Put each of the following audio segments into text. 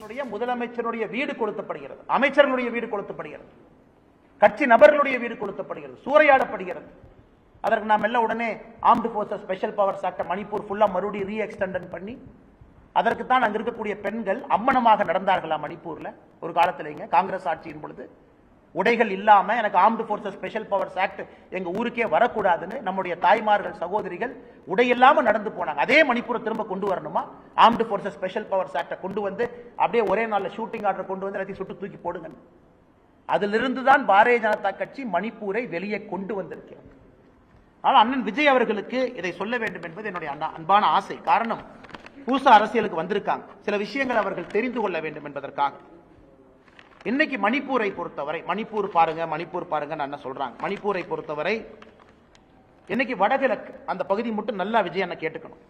மாநிலத்தினுடைய முதலமைச்சருடைய வீடு கொளுத்தப்படுகிறது, அமைச்சர்களுடைய வீடு கொளுத்தப்படுகிறது, கட்சி நபர்களுடைய வீடு கொளுத்தப்படுகிறது, சூறையாடப்படுகிறது. அதற்கு நாம் எல்லாம் உடனே armed forces special powers act Manipur ஃபுல்லா மறுபடியும் ரீஎக்ஸ்டெண்ட் பண்ணி அதற்கு தான் அங்க இருக்கக்கூடிய பெண்கள் அம்மனமாக நடந்தார்களா மணிப்பூர்ல ஒரு காலத்திலேங்க காங்கிரஸ் ஆட்சியின் பொழுது. உடைகள் இல்லாம எனக்கு armed forces special powers act எங்க ஊருக்கே வரக்கூடாதுன்னு நம்முடைய தாய்மார்கள் சகோதரிகள் உடையில்லாம நடந்து போனாங்க. அதே மணிப்பூரை திரும்ப கொண்டு வரணுமா? Armed forces special powers act கொண்டு வந்து அப்படியே ஒரே நாள்ல ஷூட்டிங் ஆர்டர் கொண்டு வந்து எல்லாத்தையும் சுட்டு தூக்கி போடுங்க. அதிலிருந்து தான் பாரதிய ஜனதா கட்சி மணிப்பூரை வெளியே கொண்டு வந்திருக்கிறது. ஆனால் அண்ணன் விஜய் அவர்களுக்கு இதை சொல்ல வேண்டும் என்பது என்னுடைய அன்பான ஆசை. காரணம், புதுசா அரசியலுக்கு வந்திருக்காங்க, சில விஷயங்கள் அவர்கள் தெரிந்து கொள்ள வேண்டும் என்பதற்காக. இன்னைக்கு மணிப்பூரை பொறுத்தவரை, மணிப்பூர் பாருங்க அண்ணன் சொல்றாங்க, மணிப்பூரை பொறுத்தவரை இன்னைக்கு வடகிழக்கு அந்த பகுதி மட்டும் நல்லா விஜய் அண்ணன் கேட்டுக்கணும்.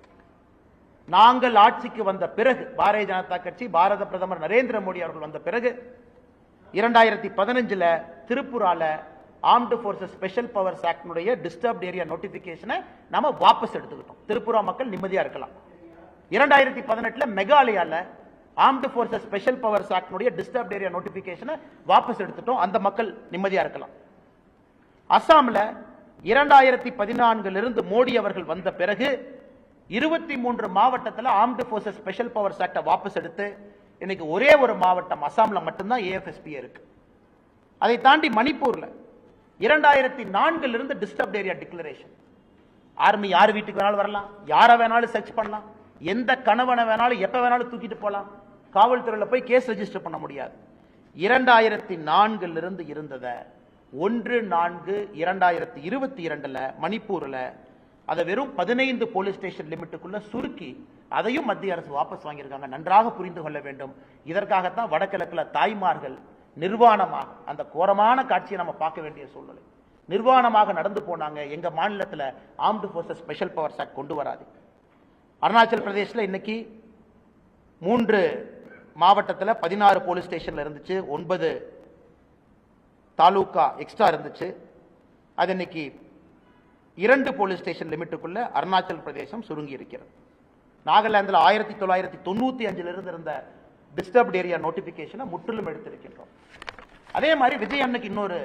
நாங்கள் ஆட்சிக்கு வந்த பிறகு, பாரதிய ஜனதா கட்சி பாரத பிரதமர் நரேந்திர மோடி அவர்கள் வந்த பிறகு 2015 திருப்புரால armed forces special powers act disturbed area நோட்டிபிகேஷனை நாம வாபஸ் எடுத்துக்கிட்டோம். திருப்புரா மக்கள் நிம்மதியா இருக்கலாம். 2018 மெகாலயால armed forces special powers act disturbed area நோட்டிபிகேஷனை வாபஸ் எடுத்துட்டோம், அந்த மக்கள் நிம்மதியா இருக்கலாம். அசாம்ல 2014 மோடி அவர்கள் வந்த பிறகு 23 மாவட்டத்தில் armed forces special powers act வாபஸ் எடுத்து இன்னைக்கு ஒரே ஒரு மாவட்டம் அசாம்ல மட்டும்தான் ஏஎஃப்எஸ்பி இருக்கு. அதை தாண்டி மணிப்பூர்ல 2004 டிஸ்டர்ப்ட் ஏரியா டிக்ளரேஷன். ஆர்மி யார் வீட்டுக்கு வேணாலும் வரலாம், யாரை வேணாலும் சர்ச் பண்ணலாம், எந்த கணவனை வேணாலும் எப்ப வேணாலும் தூக்கிட்டு போலாம், காவல்துறையில் போய் கேஸ் ரெஜிஸ்டர் பண்ண முடியாது. 2004 இருந்தத 1/4/2022 மணிப்பூர்ல அதை வெறும் 15 போலீஸ் ஸ்டேஷன் லிமிட்டுக்குள்ள சுருக்கி அதையும் மத்திய அரசு வாபஸ் வாங்கியிருக்காங்க. நன்றாக புரிந்து கொள்ள வேண்டும். இதற்காகத்தான் வடகிழக்குல தாய்மார்கள் நிர்வாணமாக அந்த கோரமான காட்சியை நம்ம பார்க்க வேண்டிய சூழ்நிலை. நிர்வாணமாக நடந்து போனாங்க. எங்க மாநிலத்தில் armed forces special powers act கொண்டு வராது. அருணாச்சல் பிரதேசில் இன்னைக்கு 3 மாவட்டத்தில் 16 போலீஸ் ஸ்டேஷன்ல இருந்துச்சு, 9 தாலுகா எக்ஸ்ட்ரா இருந்துச்சு. அது இன்னைக்கு 2 போலீஸ் ஸ்டேஷன் லிமிட்டுக்குள்ள அருணாச்சல் பிரதேசம் சுருங்கி இருக்கிறது. நாகாலாந்தில் 1995 இருந்த டிஸ்டர்ப்ட் ஏரியா நோட்டிபிகேஷனை முற்றிலும் எடுத்திருக்கின்றோம். அதே மாதிரி விஜய் அண்ணனுக்கு இன்னொரு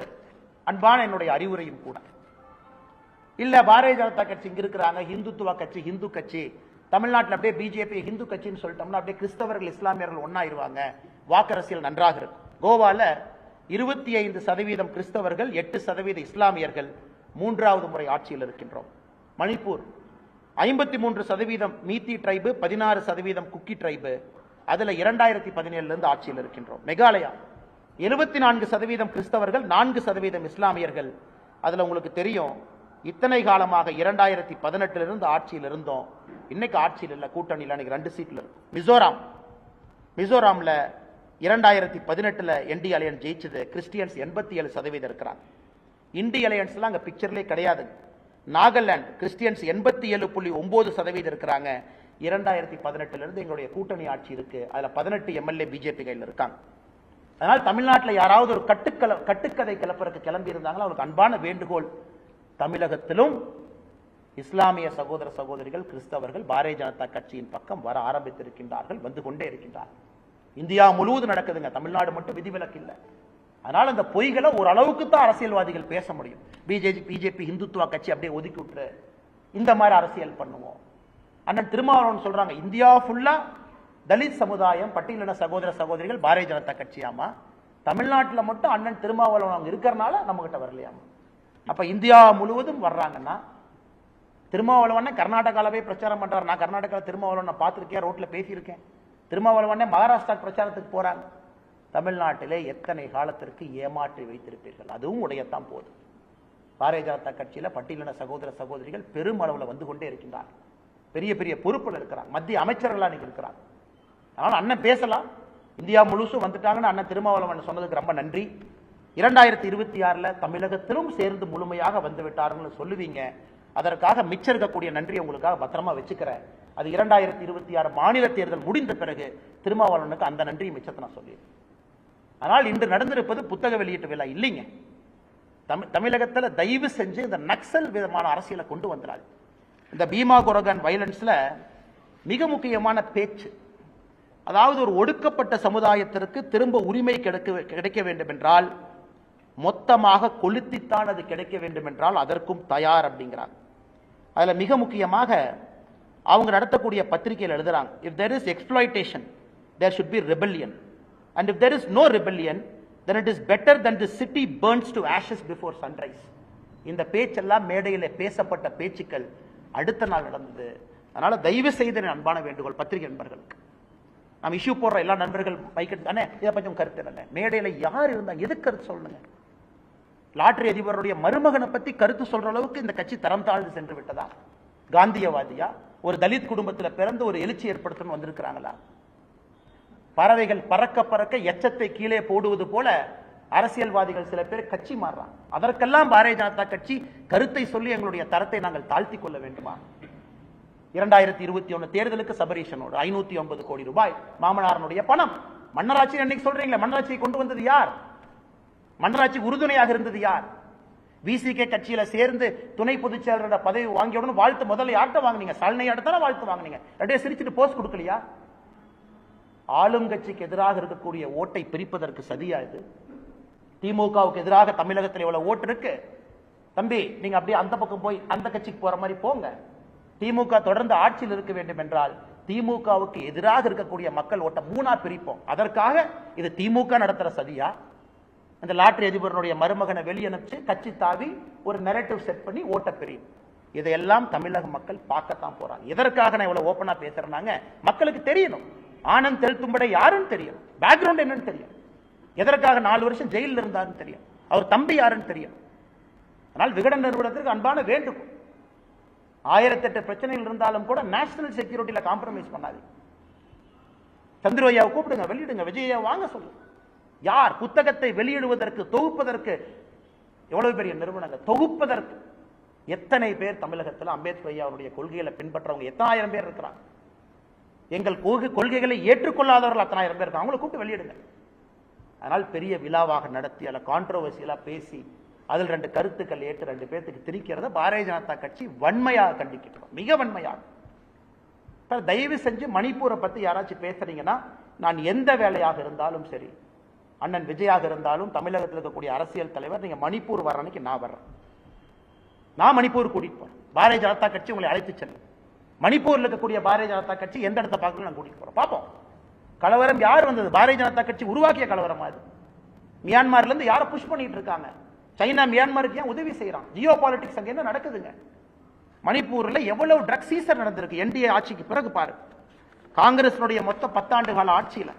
அன்பான என்னுடைய அறிவுரையும் கூட. இல்ல பாரதிய ஜனதா கட்சி இங்க இருக்கிறாங்க, இந்துத்துவ கட்சி, இந்து கட்சி, தமிழ்நாட்டில் அப்படியே பிஜேபி இந்து கட்சின்னு சொல்லிட்டோம்னா அப்படியே கிறிஸ்தவர்கள் இஸ்லாமியர்கள் ஒன்னாயிருவாங்க, வாக்கரசியல் நன்றாக இருக்கும். கோவால 25% கிறிஸ்தவர்கள், 8% இஸ்லாமியர்கள் 3வது முறை ஆட்சியில் இருக்கின்றோம். மணிப்பூர் 53% மீத்தி டிரைபு, 16% குக்கி டிரைபு, அதுல 2017 ஆட்சியில் இருக்கின்றோம். மெகாலயா 74% கிறிஸ்தவர்கள், 4% இஸ்லாமியர்கள். அதுல உங்களுக்கு தெரியும், இத்தனை காலமாக 2018 ஆட்சியில் இருந்தோம், இன்னைக்கு ஆட்சியில் இல்ல, கூட்டணியில் அன்னைக்கு 2 சீட்ல இருக்கு. மிசோராம்ல 2018 என்டி அலையன்ஸ் ஜெயிச்சது. கிறிஸ்டியன்ஸ் 87% இருக்கிறாங்க. இண்டி அலையன்ஸ்லாம் அங்க பிக்சர்லேயே கிடையாது. நாகாலாந்து கிறிஸ்டியன்ஸ் 87.9% இருக்கிறாங்க. 2018 எங்களுடைய கூட்டணி ஆட்சி இருக்கு. அதுல 18 எம்எல்ஏ பிஜேபி கையில் இருக்காங்க. அதனால தமிழ்நாட்டில் யாராவது ஒரு கட்டுக்கதை கிளப்பறதுக்கு கிளம்பி இருந்தாங்களோ அவருக்கு அன்பான வேண்டுகோள், தமிழகத்திலும் இஸ்லாமிய சகோதர சகோதரிகள், கிறிஸ்தவர்கள் பாரதிய ஜனதா கட்சியின் பக்கம் வர ஆரம்பித்திருக்கின்றார்கள், வந்து கொண்டே இருக்கின்றார்கள். இந்தியா முழுவதும் நடக்குதுங்க, தமிழ்நாடு மட்டும் விதிவிலக்கு இல்லை. அதனால இந்த பொய்களை ஓரளவுக்கு தான் அரசியல்வாதிகள் பேச முடியும். பிஜேபி இந்துத்துவ கட்சி அப்படியே ஒதுக்கி விட்டுரு, இந்த மாதிரி அரசியல் பண்ணுவோம். அண்ணன் திருமாவளவன் சொல்றாங்க, இந்தியா ஃபுல்லா தலித் சமுதாயம், பட்டியலின சகோதர சகோதரிகள் பாரதிய ஜனதா கட்சியாமா, தமிழ்நாட்டில் மட்டும் அண்ணன் திருமாவளவன் அவங்க இருக்கிறனால நம்ம கிட்ட வரலையாமா. அப்ப இந்தியா முழுவதும் வர்றாங்கன்னா, திருமாவளவன் கர்நாடகாவே பிரச்சாரம் பண்றாரு. நான் கர்நாடகாவில் திருமாவளவன் பார்த்திருக்கேன், ரோட்ல பேசியிருக்கேன். திருமாவளவன் மகாராஷ்டிரா பிரச்சாரத்துக்கு போறாங்க. தமிழ்நாட்டிலே எத்தனை காலத்திற்கு ஏமாற்றி வைத்திருப்பீர்கள்? அதுவும் உடையத்தான் போது. பாரதிய ஜனதா கட்சியில பட்டியலின சகோதர சகோதரிகள் பெருமளவுல வந்து கொண்டே இருக்கின்றார்கள். பெரிய பெரிய பொறுப்புகள் இருக்கிறாங்க, மத்திய அமைச்சர்களா நீங்க இருக்கிறாங்க. அதனால அண்ணன் பேசலாம். இந்தியா முழுசும் வந்துட்டாங்கன்னு அண்ணன் திருமாவளவன் சொன்னதுக்கு ரொம்ப நன்றி. 2026 தமிழகத்திலும் சேர்ந்து முழுமையாக வந்து விட்டார்கள் சொல்லுவீங்க. அதற்காக மிச்சம் இருக்கக்கூடிய நன்றி உங்களுக்காக பத்திரமா வச்சுக்கிறேன். அது 2026 மாநில தேர்தல் முடிந்த பிறகு திருமாவளவனுக்கு அந்த நன்றி மிச்சத்தை நான் சொல்லிடுறேன். ஆனால் இன்று நடந்திருப்பது புத்தக வெளியீட்டு விழா இல்லைங்க. தமிழகத்தில் தயவு செஞ்சு இந்த நக்சல் விதமான அரசியலை கொண்டு வந்துடாது. இந்த பீமா கொரகன் வயலன்ஸ்ல மிக முக்கியமான பேச்சு, அதாவது ஒரு ஒடுக்கப்பட்ட சமுதாயத்திற்கு திரும்ப உரிமை கிடைக்க வேண்டும் என்றால் மொத்தமாக கொளுத்தித்தான் அது கிடைக்க வேண்டும் என்றால் அதற்கும் தயார் அப்படிங்கிறாங்க. அதில் மிக முக்கியமாக அவங்க நடத்தக்கூடிய பத்திரிகையில் எழுதுறாங்க, if there is exploitation there should be rebellion and if there is no rebellion then it is better than the city burns to ashes before sunrise. இந்த பேச்செல்லாம் மேடையில் பேசப்பட்ட பேச்சுக்கள் அடுத்த நாள் நடந்தது. அதனால தயவு செய்து அன்பான வேண்டுகோள் பத்திரிகை நண்பர்களுக்கு, நம்ம இஷ்யூ போடுற எல்லா நண்பர்கள் மைக்கெட் தானே இதை பற்றி கருத்து இல்லை, மேடையில் யார் இருந்தா எது கருத்து சொல்லுங்க. லாட்டரி அதிபருடைய மருமகனை பத்தி கருத்து சொல்ற அளவுக்கு இந்த கட்சி தரம் தாழ்ந்து சென்று விட்டதா? காந்தியவாதியா? ஒரு தலித் குடும்பத்தில் பிறந்து ஒரு எழுச்சி ஏற்படுத்தணும் வந்திருக்கிறாங்களா? பறவைகள் பறக்க பறக்க எச்சத்தை கீழே போடுவது போல அரசியல்வாதிகள் சில பேர் கட்சி மாறுறாங்க. அதற்கெல்லாம் பாரதிய ஜனதா கட்சி கருத்தை சொல்லி எங்களுடைய தரத்தை நாங்கள் தாழ்த்தி கொள்ள வேண்டுமா? 2021 தேர்தலுக்கு சபரீஷனோடு 509 கோடி ரூபாய் மாமனாரனுடைய பணம். மன்னராட்சி என்னைக்கு சொல்றீங்களா? மன்னராட்சியை கொண்டு வந்தது யார்? மன்னராட்சி உறுதுணையாக இருந்தது யார்? விசிகே கட்சியில சேர்ந்து துணை பொதுச் செயலரோட பதவி வாங்கிய வாழ்த்து முதல்ல யார்கிட்ட வாங்கினீங்க? சல்னை அடுத்தான வாழ்த்து வாங்கினீங்க. ரெண்டே சிரிச்சுட்டு போஸ்ட் கொடுக்கலையா? ஆளும் கட்சிக்கு எதிராக இருக்கக்கூடிய ஓட்டை பிரிப்பதற்கு சதியா இது? திமுகவுக்கு எதிராக தமிழகத்தில் எவ்வளவு ஓட்டு இருக்கு தம்பி, நீங்க அப்படியே அந்த பக்கம் போய் அந்த கட்சிக்கு போற மாதிரி போங்க. திமுக தொடர்ந்து ஆட்சியில் இருக்க வேண்டும் என்றால் திமுகவுக்கு எதிராக இருக்கக்கூடிய மக்கள் ஓட்ட மூணா பிரிப்போம். அதற்காக இது திமுக நடத்துற சதியா? அந்த லாட்டரி அதிபருடைய மருமகனை வெளியனுப்பிச்சு கட்சி தாவி ஒரு நெரேட்டிவ் செட் பண்ணி ஓட்ட பிரியும். இதையெல்லாம் தமிழக மக்கள் பார்க்கத்தான் போறாங்க. எதற்காக நான் இவ்வளவு ஓப்பனா பேசுறேன்னாங்க, மக்களுக்கு தெரியணும் ஆனந்த் தெல்தும்படை யாருன்னு தெரியும், பேக்ரவுண்ட் என்னன்னு தெரியும், எதற்காக 4 வருஷம் ஜெயிலில் இருந்தாருன்னு தெரியும், அவர் தம்பி யாருன்னு தெரியும். ஆனால் விகடன் நிறுவனத்திற்கு அன்பான வேண்டுகோள், 1008 பிரச்சனைகள் இருந்தாலும் கூட நேஷனல் செக்யூரிட்டியில காம்ப்ரமைஸ் பண்ணாது. சந்திரோயாவை கூப்பிடுங்க, வெளியிடுங்க, விஜயா வாங்க சொல்லுங்க. யார் புத்தகத்தை வெளியிடுவதற்கு தொகுப்பதற்கு எவ்வளவு பெரிய நிறுவனங்கள், தொகுப்பதற்கு எத்தனை பேர் தமிழகத்தில் அம்பேத்கர் ஐயா அவருடைய கொள்கைகளை பின்பற்றவங்க எத்தனை ஆயிரம் பேர் இருக்கிறாங்க. எங்கள் கொள்கைகளை ஏற்றுக்கொள்ளாதவர்கள் அத்தனை ஆயிரம் பேர் இருக்காங்க. அவங்களை கூப்பிட்டு வெளியிடுங்க. அதனால் பெரிய விழாவாக நடத்தி அல்ல கான்ட்ரோவர்சியலா பேசி அதில் 2 கருத்துக்கள் ஏற்று 2 பேருக்கு திரிக்கிறத பாரதிய ஜனதா கட்சி வன்மையாக கண்டிக்கிறோம், மிக வன்மையாக. தயவு செஞ்சு மணிப்பூரை பத்தி யாராச்சும் பேசுறீங்கன்னா, நான் எந்த வேலையாக இருந்தாலும் சரி, அண்ணன் விஜயாக இருந்தாலும் தமிழகத்தில் இருக்கக்கூடிய அரசியல் தலைவர், நீங்க மணிப்பூர் வர அன்னைக்கு நான் வர்றேன், நான் மணிப்பூர் கூட்டிட்டு போறேன். பாரதிய ஜனதா கட்சி உங்களை அழைத்து செல்லும். மணிப்பூர்ல இருக்கக்கூடிய பாரதிய ஜனதா கட்சி எந்த இடத்தை பார்க்கணும் நான் கூட்டிட்டு போறோம், பார்ப்போம். கலவரம் யார் வந்தது? பாரதிய ஜனதா கட்சி உருவாக்கிய கலவரம் அது. மியான்மர்ல இருந்து யாரை புஷ் பண்ணிட்டு இருக்காங்க? சைனா மியான்மருக்கு ஏன் உதவி செய்யறான்? ஜியோ பாலிடிக்ஸ் அங்க என்ன நடக்குதுங்க? மணிப்பூர்ல எவ்வளவு ட்ரக் சீசர் நடந்திருக்கு என்டிஏ ஆட்சிக்கு பிறகு பாரு. காங்கிரஸுடைய மொத்த 10 ஆண்டு கால ஆட்சியில,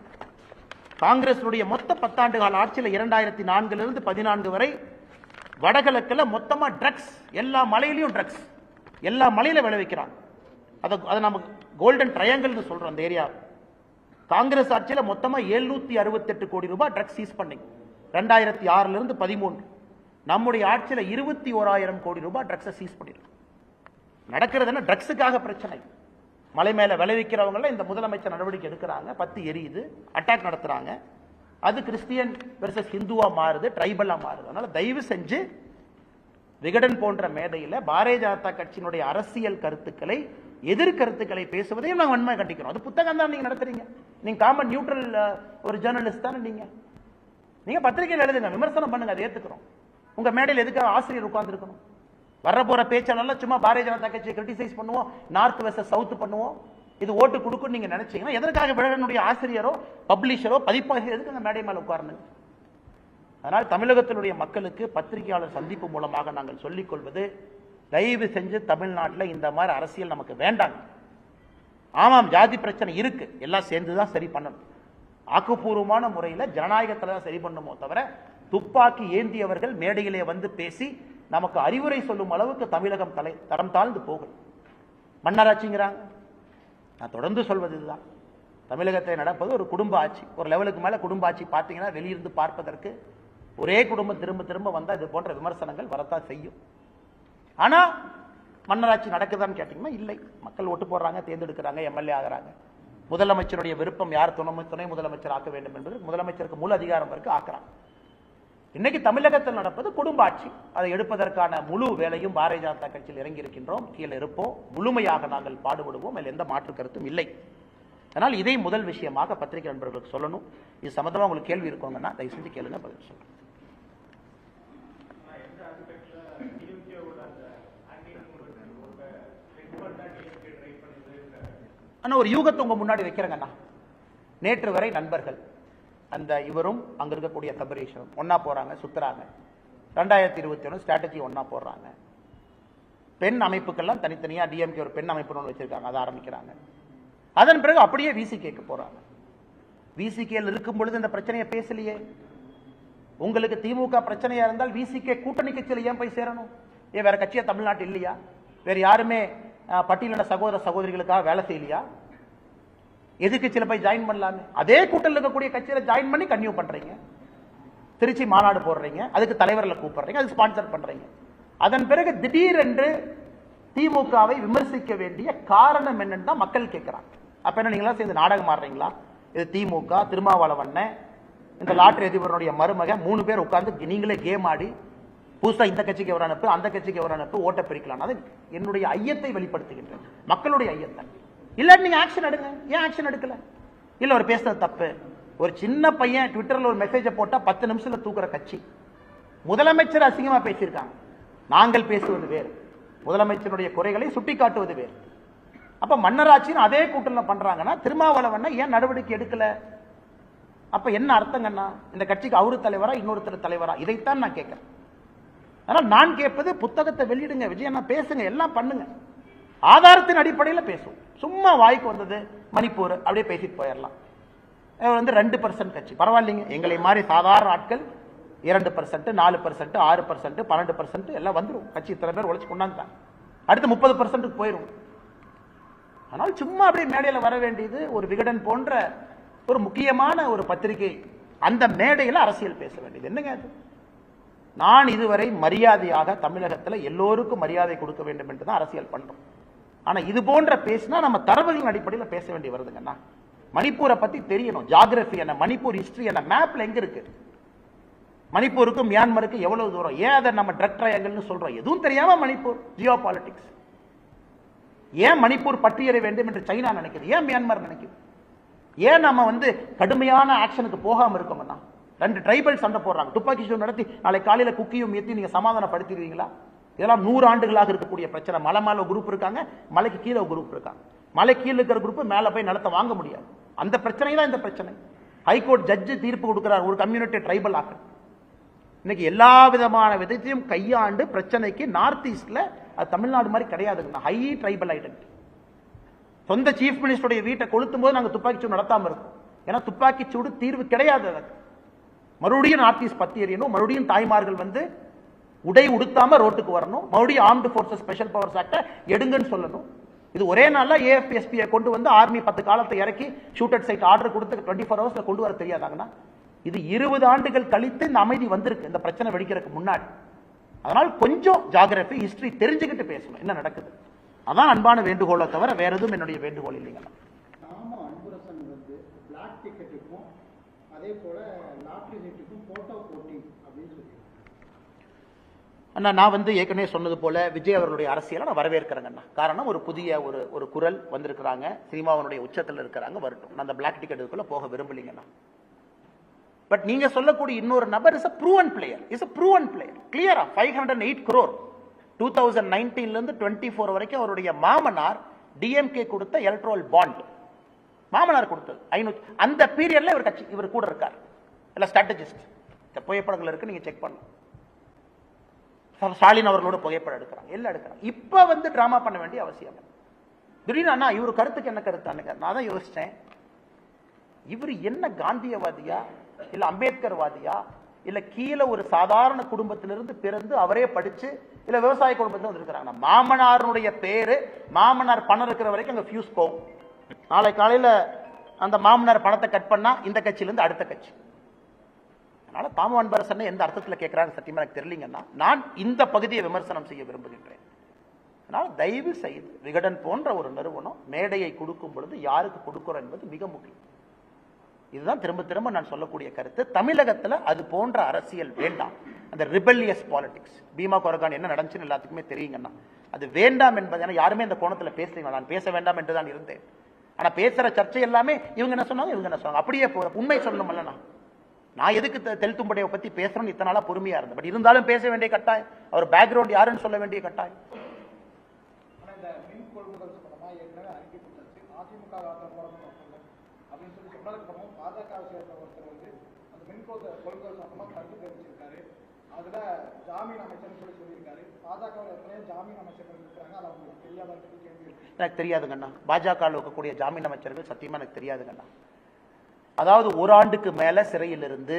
காங்கிரஸுடைய மொத்த 10 ஆண்டு கால ஆட்சியில 2004 இருந்து 14 வரை வடகிழக்குல மொத்தமா ட்ரக்ஸ், எல்லா மலையிலையும் ட்ரக்ஸ், எல்லா மலையில விளைவிக்கிறாங்க. அதை நம்ம கோல்டன் ட்ரையாங்கிள் சொல்றோம். அந்த ஏரியா காங்கிரஸ் ஆட்சியில மொத்தமா 768 கோடி ரூபாய் ட்ரக்ஸ் சீஸ் பண்ணி 2006 இருந்து 13. நம்முடைய ஆட்சியில 21,000 கோடி ரூபாய் ட்ரக்ஸை சீஸ் பண்ணிருக்கோம். நடக்கிறது என்ன? ட்ரக்ஸுக்காக பிரச்சனை. மலை மேல விளைவிக்கிறவங்கள இந்த முதலமைச்சர் நடவடிக்கை எடுக்கிறாங்க, பத்தி எரியுது, அட்டாக் நடத்துறாங்க. அது கிறிஸ்டியன் வெர்சஸ் ஹிந்துவா மாறுது, ட்ரைபலா மாறுது. அதனால தயவு செஞ்சு விகடன் போன்ற மேடையில் பாரதிய ஜனதா கட்சியினுடைய அரசியல் கருத்துக்களை, எதிர்கருத்துக்களை பேசுவதையும் நாங்கள் வன்மையாக கண்டிக்கிறோம். அது புத்தகம் தான் நீங்க நடத்துறீங்க. நீங்க காமன் நியூட்ரல் ஒரு ஜேர்னலிஸ்ட் தானே நீங்க பத்திரிகையில் எழுதுங்க, விமர்சனம் பண்ணுங்க, அதை ஏத்துக்கிறோம். உங்க மேடையில் எதுக்காக ஆசிரியர் உட்கார்ந்து இருக்கணும்? வர்ற போற பேச்சாளர் சும்மா பாரதிய ஜனதா கட்சியை கிரிட்டிசைஸ் பண்ணுவோம், நார்த் வெஸ்ட் சவுத் பண்ணுவோம், இது ஓட்டு கொடுக்கும் நீங்க நினைச்சீங்கன்னா எதற்காக விகடனுடைய ஆசிரியரோ பப்ளிஷரோ பதிப்பாசிரியர் எதுக்கு அந்த மேடை மேல உட்காரணும்? அதனால் தமிழகத்தினுடைய மக்களுக்கு பத்திரிகையாளர் சந்திப்பு மூலமாக நாங்கள் சொல்லிக் கொள்வது, தயவு செஞ்சு தமிழ்நாட்டில் இந்த மாதிரி அரசியல் நமக்கு வேண்டாங்க. ஆமாம், ஜாதி பிரச்சனை இருக்கு, எல்லாம் சேர்ந்துதான் சரி பண்ணணும். ஆக்கப்பூர்வமான முறையில் ஜனநாயகத்தில் தான் சரி பண்ணுமோ தவிர துப்பாக்கி ஏந்தியவர்கள் மேடையிலே வந்து பேசி நமக்கு அறிவுரை சொல்லும் அளவுக்கு தமிழகம் தரம் தாழ்ந்து போகும். மன்னராட்சிங்கிறாங்க. நான் தொடர்ந்து சொல்வது இதுதான், தமிழகத்தில் நடப்பது ஒரு குடும்ப ஆட்சி. ஒரு லெவலுக்கு மேல குடும்ப ஆட்சி பார்த்தீங்கன்னா வெளியிருந்து பார்ப்பதற்கு ஒரே குடும்பம் திரும்ப திரும்ப வந்தால் இது போன்ற விமர்சனங்கள் வரத்தான் செய்யும். ஆனா மன்னராட்சி நடக்குதான்னு கேட்டீங்கன்னா இல்லை. மக்கள் ஓட்டு போடுறாங்க, தேர்ந்தெடுக்கிறாங்க, எம்எல்ஏ ஆகிறாங்க. முதலமைச்சருடைய விருப்பம் யார் துணை முதலமைச்சர் ஆக்க வேண்டும் என்பது முதலமைச்சருக்கு முழு அதிகாரம் இருக்கு, ஆக்குறாங்க. இன்னைக்கு தமிழகத்தில் நடப்பது குடும்ப ஆட்சி. அதை எடுப்பதற்கான முழு வேலையும் பாரதிய ஜனதா கட்சியில் இறங்கி இருக்கின்றோம். கீழே இருப்போம், முழுமையாக நாங்கள் பாடுபடுவோம், அதில் எந்த மாற்று கருத்தும் இல்லை. அதனால் இதை முதல் விஷயமாக பத்திரிகை நண்பர்களுக்கு சொல்லணும். இது சம்பந்தமாக உங்களுக்கு கேள்வி இருக்கோங்கன்னா தயவு செஞ்சு கேளுங்க, பதில் சொல்லுங்க. ஆனால் ஒரு யூகத்தை உங்க முன்னாடி வைக்கிறேங்கண்ணா. நேற்று வரை நண்பர்கள் அந்த இவரும் அங்க இருக்கக்கூடிய தபரீஷனும் ஒன்னா போறாங்க, சுத்துறாங்க. 2021 ஸ்ட்ராட்டஜி ஒன்னா போடுறாங்க. பெண் அமைப்புக்கெல்லாம் தனித்தனியா டிஎம்கே ஒரு பெண் அமைப்பு ஒன்று வச்சிருக்காங்க, அதை ஆரம்பிக்கிறாங்க. அதன் பிறகு அப்படியே விசிகேக்கு போறாங்க. விசிகேல இருக்கும் பொழுது இந்த பிரச்சனையை பேசலையே. உங்களுக்கு திமுக பிரச்சனையா இருந்தால் விசிகே கூட்டணி கட்சியில் ஏன் போய் சேரணும்? ஏன் வேற கட்சியா தமிழ்நாட்டு இல்லையா? வேற யாருமே பட்டியலின சகோதர சகோதரிகளுக்காக வேலை செய்யலையா? எதிர்கட்சியில போய் ஜாயின் பண்ணலாமே. அதே கூட்டத்தில் இருக்கக்கூடிய கட்சியில ஜாயின் பண்ணி கன்டினியூ பண்றீங்க. திருச்சி மாநாடு போடுறீங்க, அதுக்கு தலைவர்களை கூப்பிடுறீங்க, அது ஸ்பான்சர் பண்றீங்க. அதன் பிறகு திடீரென்று திமுகவை விமர்சிக்க வேண்டிய காரணம் என்னன்னு தான் மக்கள் கேட்கிறாங்க. அப்ப என்ன நீங்களா சேர்ந்து நாடகம் ஆடுறீங்களா? இது திமுக, திருமாவளவன், இந்த லாட்டரி அதிபருடைய மருமக 3 பேர் உட்கார்ந்து நீங்களே கேம் ஆடி புதுசா இந்த கட்சிக்கு ஒரு அனுப்பு, அந்த கட்சிக்கு ஒரு அனுப்பு, ஓட்ட பிரிக்கலாம். அது என்னுடைய ஐயத்தை வெளிப்படுத்துகின்றேன், மக்களுடைய ஐயத்தை. இல்ல நீங்க ஆக்ஷன் எடுங்க. ஏன் ஆக்ஷன் எடுக்கல? இல்ல ஒரு பேசுறது தப்பு. ஒரு சின்ன பையன் ட்விட்டர்ல ஒரு மெசேஜை போட்டா 10 நிமிஷத்துல தூக்குற கட்சி. முதலமைச்சர் அசிங்கமா பேசியிருக்காங்க. நாங்கள் பேசுவது வேறு, முதலமைச்சருடைய குறைகளை சுட்டிக்காட்டுவது வேறு. அப்ப மன்னராட்சின்னு அதே கூட்டத்தில் பண்றாங்கன்னா திருமாவளவன் ஏன் நடவடிக்கை எடுக்கல? அப்ப என்ன அர்த்தங்கன்னா இந்த கட்சிக்கு அவரு தலைவரா இன்னொருத்தர் தலைவரா? இதைத்தான் நான் கேட்கிறேன். ஆனால் நான் கேட்பது புத்தகத்தை வெளியிடுங்க, விஜயண்ணா பேசுங்க, எல்லாம் பண்ணுங்க, ஆதாரத்தின் அடிப்படையில் பேசும். சும்மா வாய்க்கு வந்தது மணிப்பூர் அப்படியே பேசிட்டு போயிடலாம். 2% கட்சி பரவாயில்லைங்க. எங்களை மாதிரி சாதாரண ஆட்கள் 2%, 4%, 6%, 12% எல்லாம் வந்துடும். கட்சி இத்தனை பேர் உழைச்சு கொண்டாந்துட்டாங்க. அடுத்து 30% போயிடும். ஆனால் சும்மா அப்படியே மேடையில் வர வேண்டியது ஒரு விகடன் போன்ற ஒரு முக்கியமான ஒரு பத்திரிகை அந்த மேடையில் அரசியல் பேச வேண்டியது என்னங்க அது? நான் இதுவரை மரியாதையாக தமிழகத்தில் எல்லோருக்கும் மரியாதை கொடுக்க வேண்டும் என்று தான் அரசியல் பண்றோம். ஆனா இது போன்ற பேசினா நம்ம தரவுகளின் அடிப்படையில் பேச வேண்டி வருதுங்கண்ணா. மணிப்பூரை பத்தி தெரியணும், ஜியோகிராபி என்ன, மணிப்பூர் ஹிஸ்டரி என்ன, மேப்ல எங்க இருக்கு, மணிப்பூருக்கும் மியான்மருக்கு எவ்வளவு தூரம், ஏன் அதை நம்ம ட்ரக் ட்ரையாங்கிள்னு சொல்றோம், எதுவும் தெரியாம மணிப்பூர் ஜியோ பாலிடிக்ஸ். ஏன் மணிப்பூர் பற்றியற வேண்டும் என்று சைனா நினைக்குது, ஏன் மியான்மர் நினைக்குது, ஏன் நம்ம கடுமையான ஆக்ஷனுக்கு போகாம இருக்கோம்னா? 2 ட்ரைபல் சண்டை போடுறாங்க, துப்பாக்கி சூடு நடத்தி நாளை காலையில குக்கியும் ஏற்றி நீங்க சமாதானப்படுத்திடுவீங்களா? இதெல்லாம் 100 ஆண்டுகளாக இருக்கக்கூடிய பிரச்சனை. மலை மேல குரூப் இருக்காங்க, மலைக்கு கீழே குரூப் இருக்காங்க. மலை கீழே இருக்கிற குரூப் மேல போய் நிலத்தை வாங்க முடியாது. அந்த பிரச்சனை தான் இந்த பிரச்சனை. ஹைகோர்ட் ஜட்ஜு தீர்ப்பு கொடுக்கிறார், ஒரு கம்யூனிட்டி ட்ரைபல் ஆக்க. இன்னைக்கு எல்லா விதமான விதத்தையும் கையாண்டு பிரச்சனைக்கு நார்த் ஈஸ்ட்ல அது தமிழ்நாடு மாதிரி கிடையாதுங்க. High tribal identity. சொந்த சீஃப் மினிஸ்டருடைய வீட்டை கொளுத்தும் போது நாங்கள் துப்பாக்கி சூடு நடத்தாம இருக்கோம். ஏன்னா துப்பாக்கி சூடு தீர்வு கிடையாது. அதற்கு மறுபடியும் நார்த் ஈஸ்ட் பத்தி எறியணும், மறுபடியும் தாய்மார்கள் உடை உடுத்தாம ரோட்டுக்கு வரணும், மறுபடியும் armed forces special powers act எடுங்கன்னு சொல்லணும். இது ஒரே நாள்ல ஏஎஃப்பிஎஸ்பியை கொண்டு ஆர்மி 10 காலத்தை இறக்கி ஷூட்டட் சைட் ஆர்டர் கொடுத்து 24 ஹவர்ஸ்ல கொண்டு வர தெரியாதாங்கன்னா? இது 20 ஆண்டுகள் கழித்து இந்த அமைதி வந்திருக்கு, இந்த பிரச்சனை வெடிக்கிறதுக்கு முன்னாடி. அதனால் கொஞ்சம் ஜியோகிராபி ஹிஸ்டரி தெரிஞ்சுக்கிட்டு பேசணும் என்ன நடக்குது. அதான் அன்பான வேண்டுகோளை தவிர வேற எதுவும் என்னுடைய வேண்டுகோள் இல்லைங்க. அதே போல லாட்டரி சீட்டுக்கும் போட்டோ போட்டி அப்படின்னு சொல்லி அண்ணா நான் ஏற்கனவே சொன்னது போல விஜய் அவர்களுடைய அரசியலை நான் வரவேற்கிறேங்கண்ணா. காரணம் ஒரு புதிய ஒரு குரல் வந்திருக்கிறாங்க, சினிமாவனுடைய உச்சத்தில் இருக்கிறாங்க, வரட்டும். நான் அந்த பிளாக் டிக்கெட் இதுக்குள்ள போக விரும்பலீங்கண்ணா. பட் நீங்க சொல்லக்கூடிய இன்னொரு நபர் இஸ் a proven player, கிளியரா 508 crore 2019 இருந்து 24 வரைக்கும் அவருடைய மாமனார் டிஎம்கே கொடுத்த எலக்ட்ரல் பாண்ட், மாமனார் கொடுத்தது 500. அந்த பீரியட்ல இவர் கூட இருக்கார், இல்ல ஸ்ட்ராட்டஜிஸ்ட். புகைப்படங்கள் இருக்கு, நீங்க செக் பண்ணலாம். ஸ்டாலின் அவர்களோட புகைப்படம் எடுக்கிறாங்க, எல்லாம் எடுக்கிறாங்க. இப்ப டிராமா பண்ண வேண்டிய அவசியம் திடீர்னு அண்ணா இவரு கருத்துக்கு என்ன கருத்தானுங்க? நான் தான் யோசிச்சேன், இவர் என்ன காந்தியவாதியா இல்ல அம்பேத்கர்வாதியா இல்ல கீழே ஒரு சாதாரண குடும்பத்திலிருந்து பிறந்து அவரே படிச்சு இல்ல விவசாய குடும்பத்தில் வந்திருக்கிறாங்க. மாமனாருடைய பேரு, மாமனார் பணம் இருக்கிற வரைக்கும் அங்க ஃபியூஸ் போகும். நாளை காலையில அந்த மாமனார் பணத்தை கட் பண்ணா இந்த கட்சியிலிருந்து அடுத்த கட்சி. அதனால தாமு அன்பரசன் எந்த அர்த்தத்தில் கேட்கிறாங்க சத்தியமா எனக்கு தெரியலீங்கன்னா, நான் இந்த பகுதியை விமர்சனம் செய்ய விரும்புகின்றேன். அதனால தயவு செய்து விகடன் போன்ற ஒரு நிறுவனம் மேடையை கொடுக்கும் பொழுது யாருக்கு கொடுக்கிறோம் என்பது மிக முக்கியம். இதுதான் திரும்ப திரும்ப நான் சொல்லக்கூடிய கருத்து. தமிழகத்துல அது போன்ற அரசியல் வேண்டாம். அந்த ரிபல்லியஸ் பாலிடிக்ஸ், பீமா கொரகான் என்ன நடந்துச்சுன்னு எல்லாத்துக்குமே தெரியுங்கன்னா, அது வேண்டாம் என்பது யாருமே இந்த கோணத்துல பேசலீங்க. நான் பேச வேண்டாம் என்றுதான் இருந்தேன். ஆனா பேசுற சர்ச்சை எல்லாமே இவங்க என்ன சொன்னாங்க இவங்க என்ன சொன்னாங்க அப்படியே உண்மை சொல்லணும்ல. நான் எதுக்கு தெல்தும்படையை பத்தி பேசுறேன்னு இத்தனை நாளா பொறுமையா இருந்தேன். பட் இருந்தாலும் பேச வேண்டிய கட்டாயம், அவர் பேக்ரவுண்ட் யாருன்னு சொல்ல வேண்டிய கட்டாயம். எனக்கு தெரியாதுங்கண்ணா. பாஜக இருக்கக்கூடிய ஜாமீன் அமைச்சர்கள் சத்தியமா எனக்கு தெரியாதுங்கண்ணா. அதாவது ஓராண்டுக்கு மேல சிறையில் இருந்து